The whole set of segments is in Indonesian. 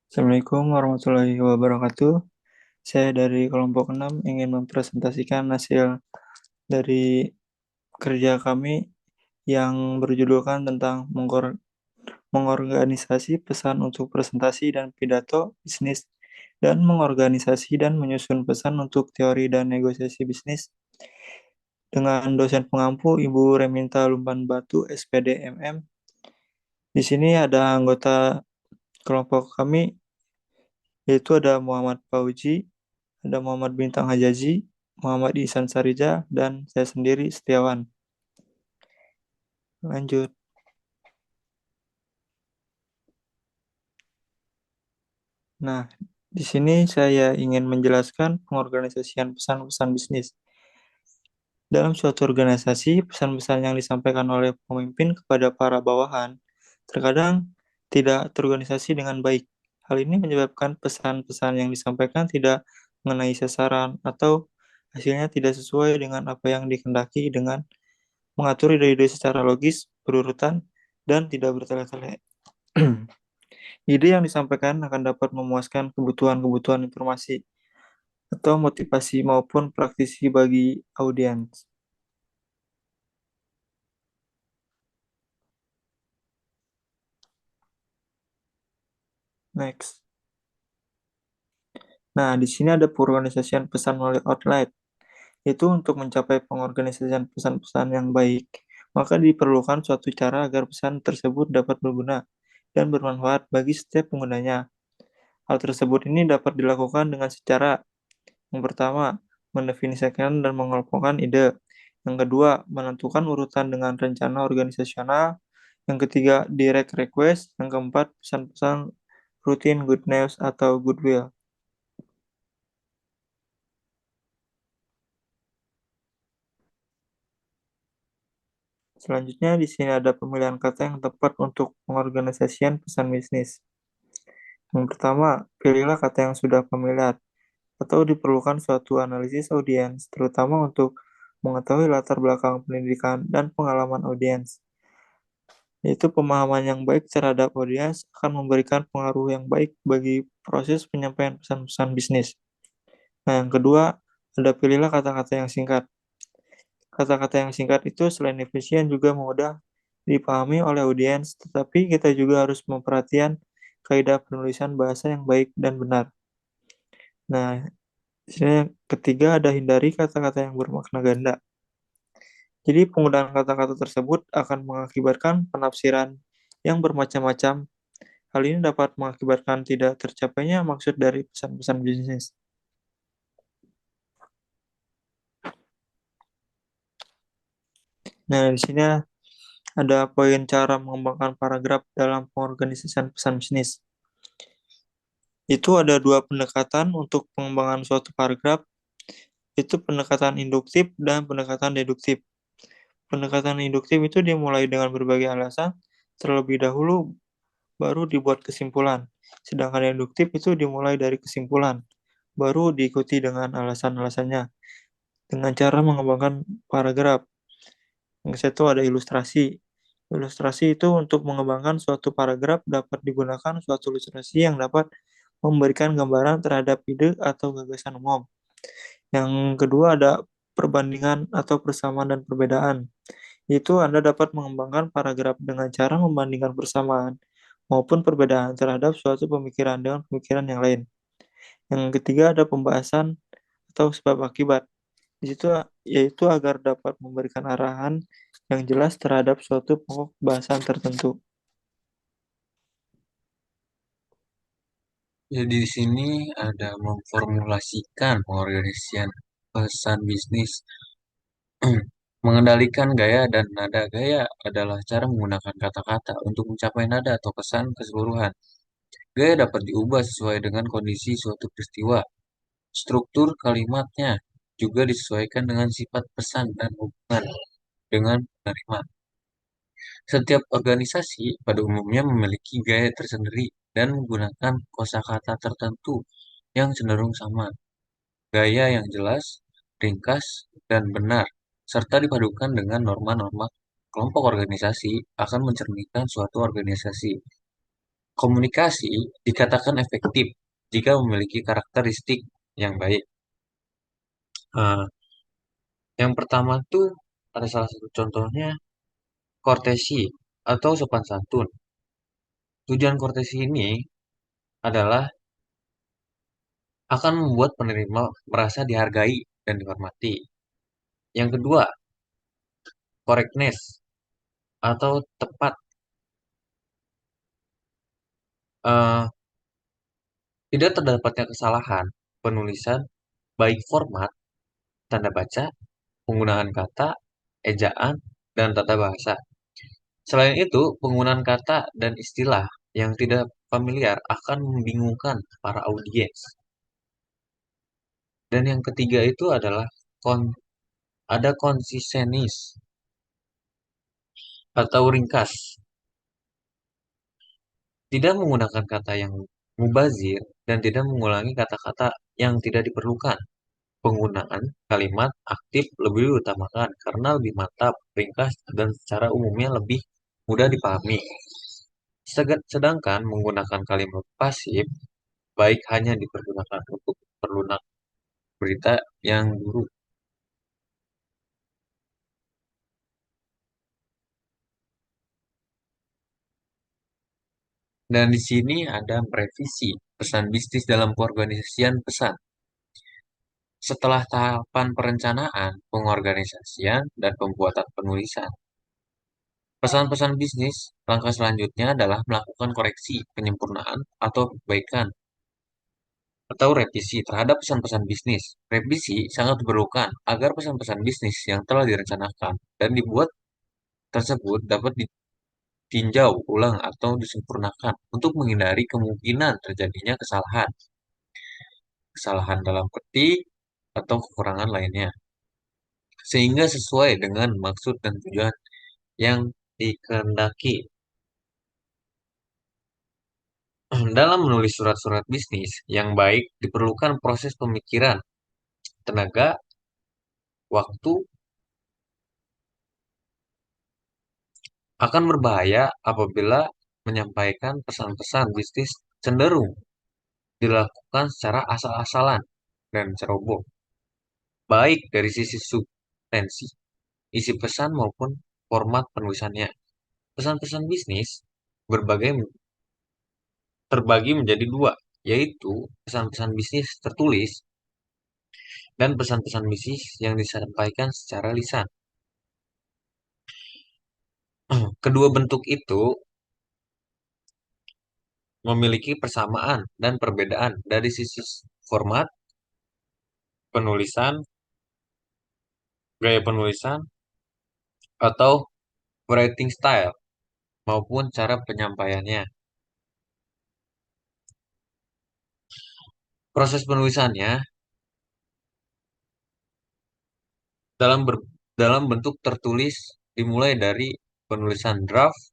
Assalamualaikum warahmatullahi wabarakatuh. Saya dari kelompok 6 ingin mempresentasikan hasil dari kerja kami yang berjudulkan tentang mengorganisasi pesan untuk presentasi dan pidato bisnis dan mengorganisasi dan menyusun pesan untuk teori dan negosiasi bisnis dengan dosen pengampu Ibu Reminta Lumban Batu, SPD MM. Di sini ada anggota kelompok kami yaitu ada Muhammad Fauji, ada Muhammad Bintang Hajaji, Muhammad Ihsan Sarija, dan saya sendiri Setiawan. Lanjut. Nah, di sini saya ingin menjelaskan pengorganisasian pesan-pesan bisnis. Dalam suatu organisasi, pesan-pesan yang disampaikan oleh pemimpin kepada para bawahan terkadang tidak terorganisasi dengan baik. Hal ini menyebabkan pesan-pesan yang disampaikan tidak mengenai sasaran atau hasilnya tidak sesuai dengan apa yang dikehendaki dengan mengatur ide-ide secara logis, berurutan, dan tidak bertele-tele. Ide yang disampaikan akan dapat memuaskan kebutuhan-kebutuhan informasi atau motivasi maupun praktisi bagi audiens. Next. Nah, di sini ada pengorganisasian pesan melalui outlet, yaitu untuk mencapai pengorganisasian pesan-pesan yang baik, maka diperlukan suatu cara agar pesan tersebut dapat berguna dan bermanfaat bagi setiap penggunanya. Hal tersebut ini dapat dilakukan dengan secara yang pertama, mendefinisikan dan mengelompokkan ide. Yang kedua, menentukan urutan dengan rencana organisasional. Yang ketiga, direct request. Yang keempat, pesan-pesan rutin good news atau goodwill. Selanjutnya, di sini ada pemilihan kata yang tepat untuk pengorganisasian pesan bisnis. Yang pertama, pilihlah kata yang sudah familiar atau diperlukan suatu analisis audiens, terutama untuk mengetahui latar belakang pendidikan dan pengalaman audiens. Yaitu pemahaman yang baik terhadap audiens akan memberikan pengaruh yang baik bagi proses penyampaian pesan-pesan bisnis. Nah, yang kedua, ada pilihlah kata-kata yang singkat. Kata-kata yang singkat itu selain efisien juga mudah dipahami oleh audiens, tetapi kita juga harus memperhatikan kaidah penulisan bahasa yang baik dan benar. Nah, di sini yang ketiga ada hindari kata-kata yang bermakna ganda. Jadi penggunaan kata-kata tersebut akan mengakibatkan penafsiran yang bermacam-macam. Hal ini dapat mengakibatkan tidak tercapainya maksud dari pesan-pesan bisnis. Nah, di sini ada poin cara mengembangkan paragraf dalam pengorganisasian pesan bisnis. Itu ada dua pendekatan untuk pengembangan suatu paragraf, itu pendekatan induktif dan pendekatan deduktif. Pendekatan induktif itu dimulai dengan berbagai alasan, terlebih dahulu baru dibuat kesimpulan. Sedangkan deduktif itu dimulai dari kesimpulan, baru diikuti dengan alasan-alasannya. Dengan cara mengembangkan paragraf. Yang satu ada ilustrasi. Ilustrasi itu untuk mengembangkan suatu paragraf dapat digunakan suatu ilustrasi yang dapat memberikan gambaran terhadap ide atau gagasan umum. Yang kedua ada perbandingan atau persamaan dan perbedaan. Itu Anda dapat mengembangkan paragraf dengan cara membandingkan persamaan maupun perbedaan terhadap suatu pemikiran dengan pemikiran yang lain. Yang ketiga ada pembahasan atau sebab akibat. Di situ yaitu agar dapat memberikan arahan yang jelas terhadap suatu pokok bahasan tertentu. Jadi di sini ada memformulasikan pengorganisasian pesan bisnis. Mengendalikan gaya dan nada gaya adalah cara menggunakan kata-kata untuk mencapai nada atau pesan keseluruhan. Gaya dapat diubah sesuai dengan kondisi suatu peristiwa. Struktur kalimatnya juga disesuaikan dengan sifat pesan dan hubungan dengan penerima. Setiap organisasi pada umumnya memiliki gaya tersendiri dan menggunakan kosakata tertentu yang cenderung sama. Gaya yang jelas, ringkas, dan benar, serta dipadukan dengan norma-norma kelompok organisasi akan mencerminkan suatu organisasi. Komunikasi dikatakan efektif jika memiliki karakteristik yang baik. Nah, yang pertama tuh ada salah satu contohnya kortesi atau sopan santun. Tujuan kortesi ini adalah akan membuat penerima merasa dihargai dan dihormati. Yang kedua, correctness atau tepat. Eh, Tidak terdapatnya kesalahan penulisan, baik format, tanda baca, penggunaan kata, ejaan, dan tata bahasa. Selain itu, penggunaan kata dan istilah yang tidak familiar akan membingungkan para audiens. Dan yang ketiga itu adalah ada konsisenis atau ringkas. Tidak menggunakan kata yang mubazir dan tidak mengulangi kata-kata yang tidak diperlukan. Penggunaan kalimat aktif lebih diutamakan karena lebih mantap, ringkas, dan secara umumnya lebih mudah dipahami. Sedangkan menggunakan kalimat pasif baik hanya dipergunakan untuk perlunak berita yang buruk. Dan di sini ada merevisi pesan bisnis dalam pengorganisasian pesan. Setelah tahapan perencanaan, pengorganisasian, dan pembuatan penulisan, pesan-pesan bisnis, langkah selanjutnya adalah melakukan koreksi, penyempurnaan, atau perbaikan, atau revisi terhadap pesan-pesan bisnis. Revisi sangat diperlukan agar pesan-pesan bisnis yang telah direncanakan dan dibuat tersebut dapat ditinjau ulang atau disempurnakan untuk menghindari kemungkinan terjadinya kesalahan, kesalahan dalam ketik, atau kekurangan lainnya, sehingga sesuai dengan maksud dan tujuan yang dikehendaki. Dalam menulis surat-surat bisnis yang baik diperlukan proses pemikiran, tenaga, waktu. Akan berbahaya apabila menyampaikan pesan-pesan bisnis cenderung dilakukan secara asal-asalan dan ceroboh, baik dari sisi substansi, isi pesan maupun format penulisannya. Pesan-pesan bisnis berbagai terbagi menjadi dua, yaitu pesan-pesan bisnis tertulis dan pesan-pesan bisnis yang disampaikan secara lisan. Kedua bentuk itu memiliki persamaan dan perbedaan dari sisi format, penulisan, gaya penulisan, atau writing style maupun cara penyampaiannya. Proses penulisannya dalam dalam bentuk tertulis dimulai dari penulisan draft,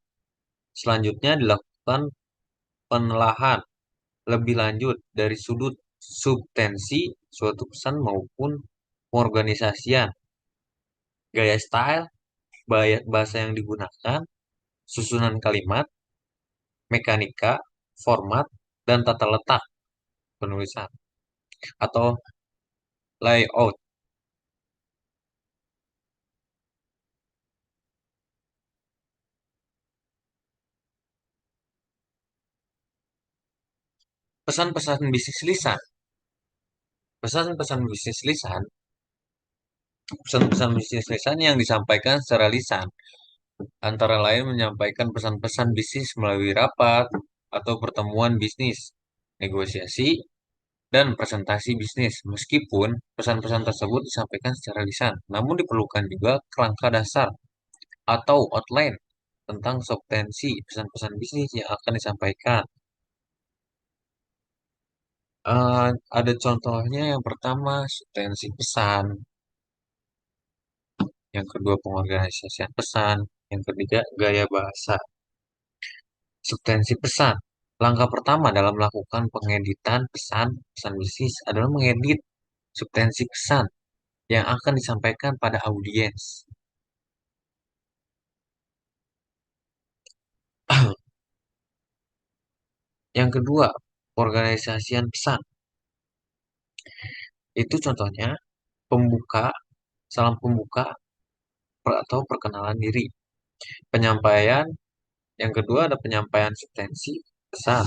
selanjutnya dilakukan penelahan lebih lanjut dari sudut subtensi suatu pesan maupun pengorganisasian, gaya style, bahasa yang digunakan, susunan kalimat, mekanika, format, dan tata letak penulisan atau layout. Pesan-pesan bisnis lisan. Pesan-pesan bisnis lisan, pesan-pesan bisnis lisan yang disampaikan secara lisan, antara lain menyampaikan pesan-pesan bisnis melalui rapat atau pertemuan bisnis, negosiasi, dan presentasi bisnis. Meskipun pesan-pesan tersebut disampaikan secara lisan, namun diperlukan juga kerangka dasar atau outline tentang substansi pesan-pesan bisnis yang akan disampaikan. Ada contohnya yang pertama substansi pesan, yang kedua pengorganisasian pesan, yang ketiga gaya bahasa. Substansi pesan. Langkah pertama dalam melakukan pengeditan pesan bisnis adalah mengedit substansi pesan yang akan disampaikan pada audiens. Yang kedua, organisasian pesan. Itu contohnya pembuka, salam pembuka atau perkenalan diri. Penyampaian, yang kedua ada penyampaian substansi pesan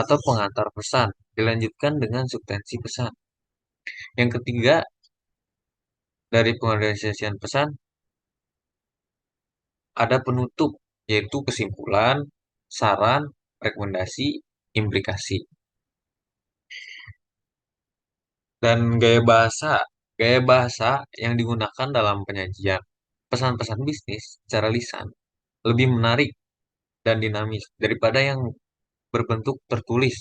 atau pengantar pesan, dilanjutkan dengan substansi pesan. Yang ketiga, dari pengorganisasian pesan, ada penutup, yaitu kesimpulan, saran, rekomendasi, implikasi. Dan gaya bahasa yang digunakan dalam penyajian pesan-pesan bisnis secara lisan lebih menarik dan dinamis daripada yang berbentuk tertulis.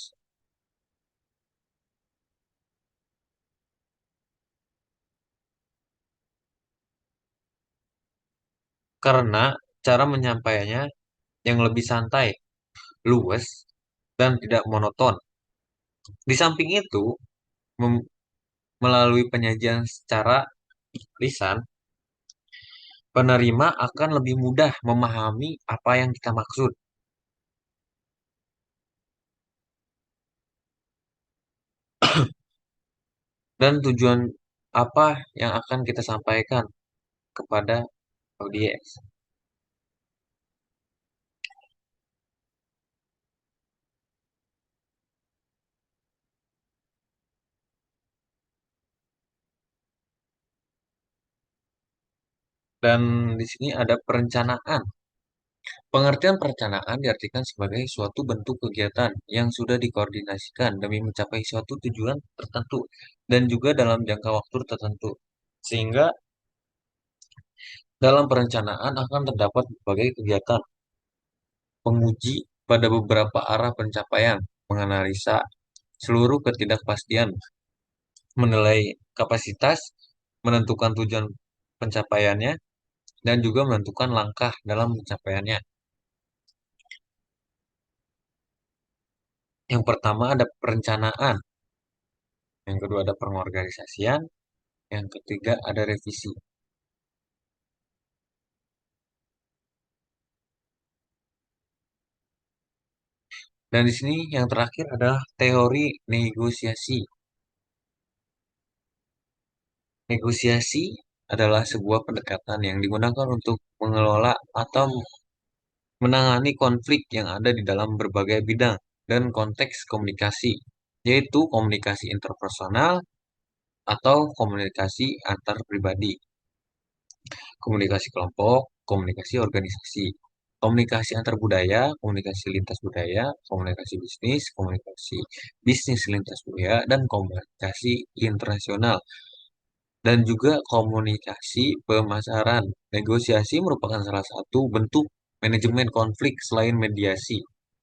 Karena cara menyampaikannya yang lebih santai, luwes, dan tidak monoton. Di samping itu, melalui penyajian secara lisan, penerima akan lebih mudah memahami apa yang kita maksud dan tujuan apa yang akan kita sampaikan kepada audiens. Dan di sini ada perencanaan. Pengertian perencanaan diartikan sebagai suatu bentuk kegiatan yang sudah dikoordinasikan demi mencapai suatu tujuan tertentu dan juga dalam jangka waktu tertentu. Sehingga dalam perencanaan akan terdapat berbagai kegiatan penguji pada beberapa arah pencapaian, menganalisa seluruh ketidakpastian, menilai kapasitas, menentukan tujuan pencapaiannya, dan juga menentukan langkah dalam pencapaiannya. Yang pertama ada perencanaan, yang kedua ada pengorganisasian, yang ketiga ada revisi. Dan di sini yang terakhir adalah teori negosiasi. Negosiasi adalah sebuah pendekatan yang digunakan untuk mengelola atau menangani konflik yang ada di dalam berbagai bidang dan konteks komunikasi, yaitu komunikasi interpersonal atau komunikasi antar pribadi, komunikasi kelompok, komunikasi organisasi, komunikasi antar budaya, komunikasi lintas budaya, komunikasi bisnis bisnis lintas budaya, dan komunikasi internasional, dan juga komunikasi pemasaran. Negosiasi merupakan salah satu bentuk manajemen konflik selain mediasi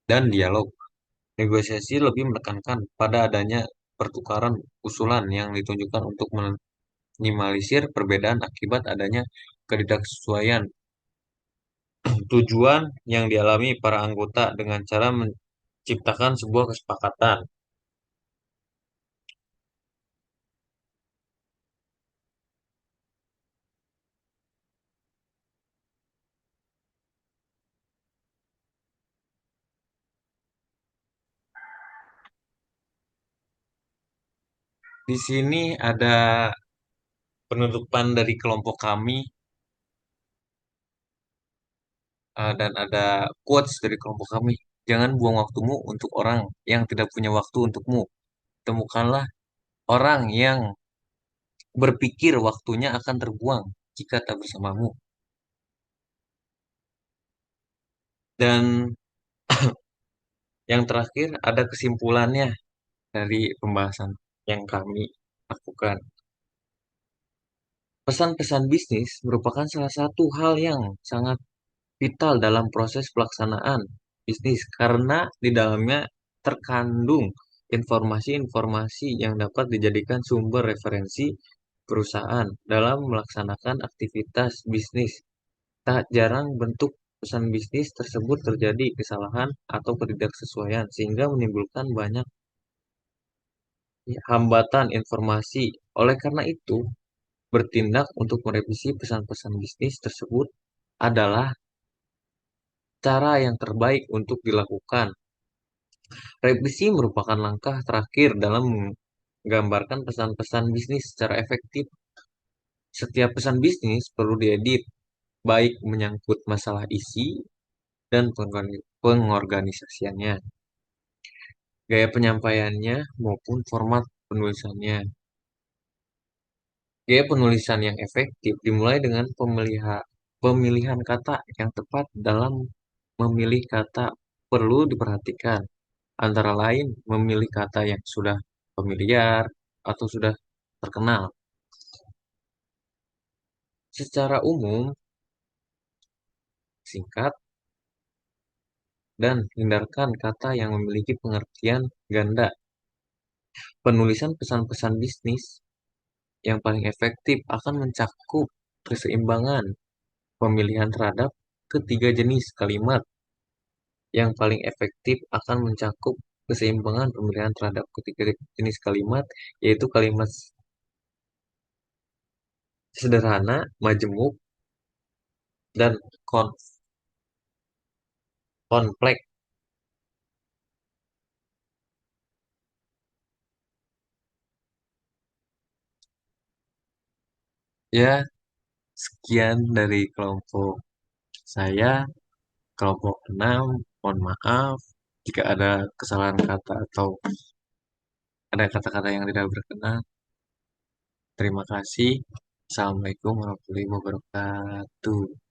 dan dialog. Negosiasi lebih menekankan pada adanya pertukaran usulan yang ditunjukkan untuk minimalisir perbedaan akibat adanya ketidaksesuaian tujuan yang dialami para anggota dengan cara menciptakan sebuah kesepakatan. Di sini ada penutupan dari kelompok kami dan ada quotes dari kelompok kami. Jangan buang waktumu untuk orang yang tidak punya waktu untukmu. Temukanlah orang yang berpikir waktunya akan terbuang jika tak bersamamu. Dan yang terakhir ada kesimpulannya dari pembahasan yang kami lakukan. Pesan-pesan bisnis merupakan salah satu hal yang sangat vital dalam proses pelaksanaan bisnis karena di dalamnya terkandung informasi-informasi yang dapat dijadikan sumber referensi perusahaan dalam melaksanakan aktivitas bisnis. Tak jarang bentuk pesan bisnis tersebut terjadi kesalahan atau ketidaksesuaian sehingga menimbulkan banyak hambatan informasi. Oleh karena itu, bertindak untuk merevisi pesan-pesan bisnis tersebut adalah cara yang terbaik untuk dilakukan. Revisi merupakan langkah terakhir dalam menggambarkan pesan-pesan bisnis secara efektif. Setiap pesan bisnis perlu diedit, baik menyangkut masalah isi dan pengorganisasiannya, gaya penyampaiannya maupun format penulisannya. Gaya penulisan yang efektif dimulai dengan pemilihan kata yang tepat dalam memilih kata perlu diperhatikan, antara lain memilih kata yang sudah familiar atau sudah terkenal. Secara umum, singkat, dan hindarkan kata yang memiliki pengertian ganda. Penulisan pesan-pesan bisnis yang paling efektif akan mencakup keseimbangan pemilihan terhadap ketiga jenis kalimat. Yang paling efektif akan mencakup keseimbangan pemilihan terhadap ketiga jenis kalimat, yaitu kalimat sederhana, majemuk, dan kon kompleks. Ya, sekian dari kelompok saya, kelompok 6. Mohon maaf jika ada kesalahan kata atau ada kata-kata yang tidak berkenan. Terima kasih. Assalamualaikum warahmatullahi wabarakatuh.